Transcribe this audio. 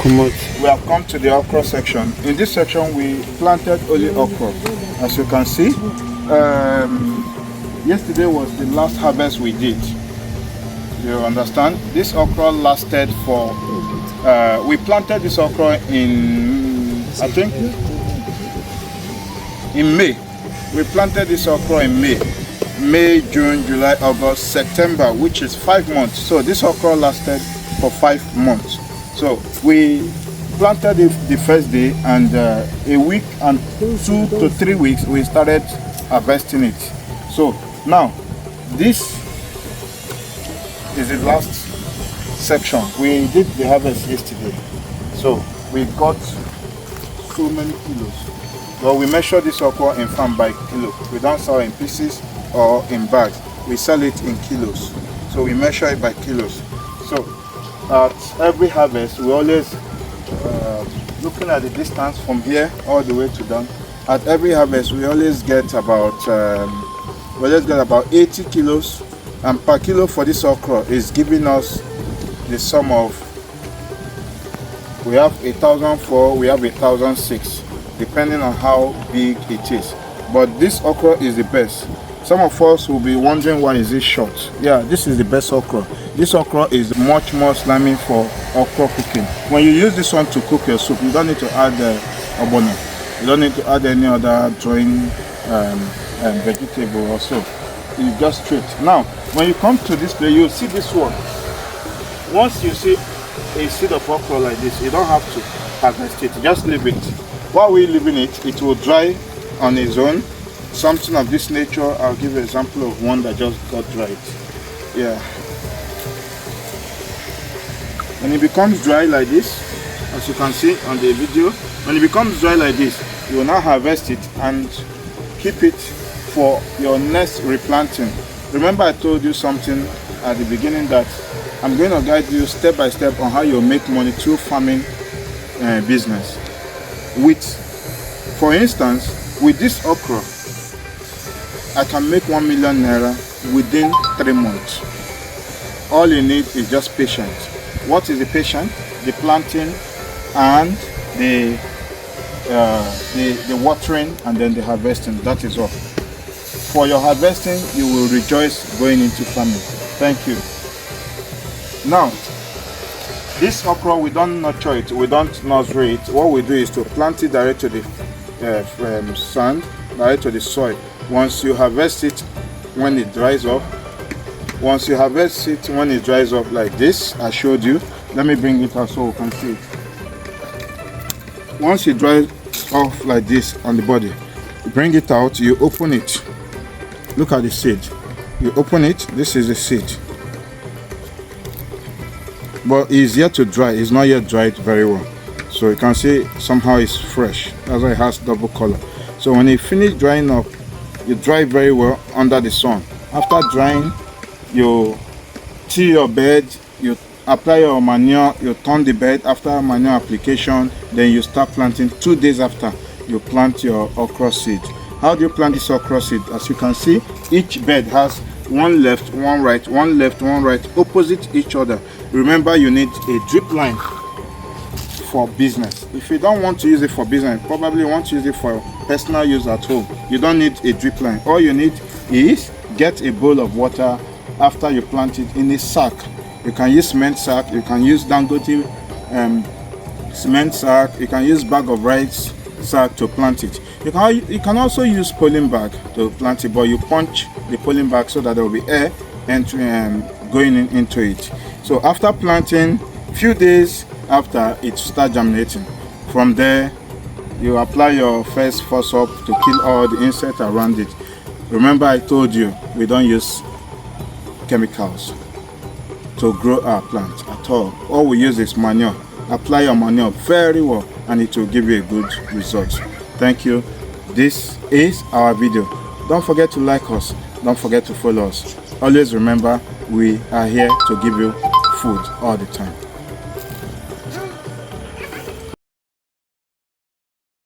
We have come to the okra section. In this section we planted only okra. As you can see, yesterday was the last harvest we did. You understand? This okra lasted for, we planted this okra in, I think, in May. We planted this okra in May, June, July, August, September, which is 5 months. So this okra lasted for 5 months. So we planted it the first day, and a week and 2 to 3 weeks we started harvesting it. So now this is the last section. We did the harvest yesterday, so we got so many kilos. Well, we measure this okra in farm by kilo. We don't sell in pieces or in bags. We sell it in kilos. So we measure it by kilos. So at every harvest, we always looking at the distance from here all the way to down. At every harvest, we always get about 80 kilos, and per kilo for this okra is giving us the sum of, we have 1,004, we have 1,006, depending on how big it is. But this okra is the best. Some of us will be wondering why is it short. Yeah, this is the best okra. This okra is much more slimy for okra cooking. When you use this one to cook your soup, you don't need to add obono. You don't need to add any other drawing vegetable or so. You just straight. Now, when you come to this place, you see this one. Once you see a seed of okra like this, you don't have to harvest it. Just leave it. While we're leaving it, it will dry on its own. Something of this nature. I'll give you an example of one that just got dried. Yeah. When it becomes dry like this, as you can see on the video, when it becomes dry like this, you will now harvest it and keep it for your next replanting. Remember, I told you something at the beginning that I'm going to guide you step by step on how you make money through farming business. For instance, with this okra, I can make 1 million naira within 3 months. All you need is just patience. What is the patience? The planting and the watering, and then the harvesting. That is all. For your harvesting, you will rejoice going into farming. Thank you. Now, this okra, we don't nurture it, we don't nursery it. What we do is to plant it direct to the sand, direct to the soil. Once you harvest it when it dries up, like this, I showed you. Let me bring it out so you can see it. Once it dries off like this on the body, you bring it out, you open it. Look at the seed. You open it, this is the seed. But it's yet to dry, it's not yet dried very well. So you can see somehow it's fresh. That's why it has double color. So when it finishes drying up, you dry very well under the sun. After drying, you till your bed, you apply your manure, you turn the bed. After manure application, then you start planting. 2 days after, you plant your okra seed. How do you plant this okra seed? As you can see, each bed has one left, one right, one left, one right, opposite each other. Remember, you need a drip line for business. If you don't want to use it for business, probably want to use it for personal use at home, you don't need a drip line. All you need is get a bowl of water after you plant it in a sack. You can use cement sack, you can use Dangote cement sack, you can use bag of rice sack to plant it. You can also use polling bag to plant it, but you punch the polling bag so that there will be air going into it. So after planting, few days after, it starts germinating. From there, you apply your first up to kill all the insects around it. Remember, I told you we don't use chemicals to grow our plants at all. All we use is manure. Apply your manure very well and it will give you a good result. Thank you. This is our video. Don't forget to like us. Don't forget to follow us. Always remember, we are here to give you food all the time.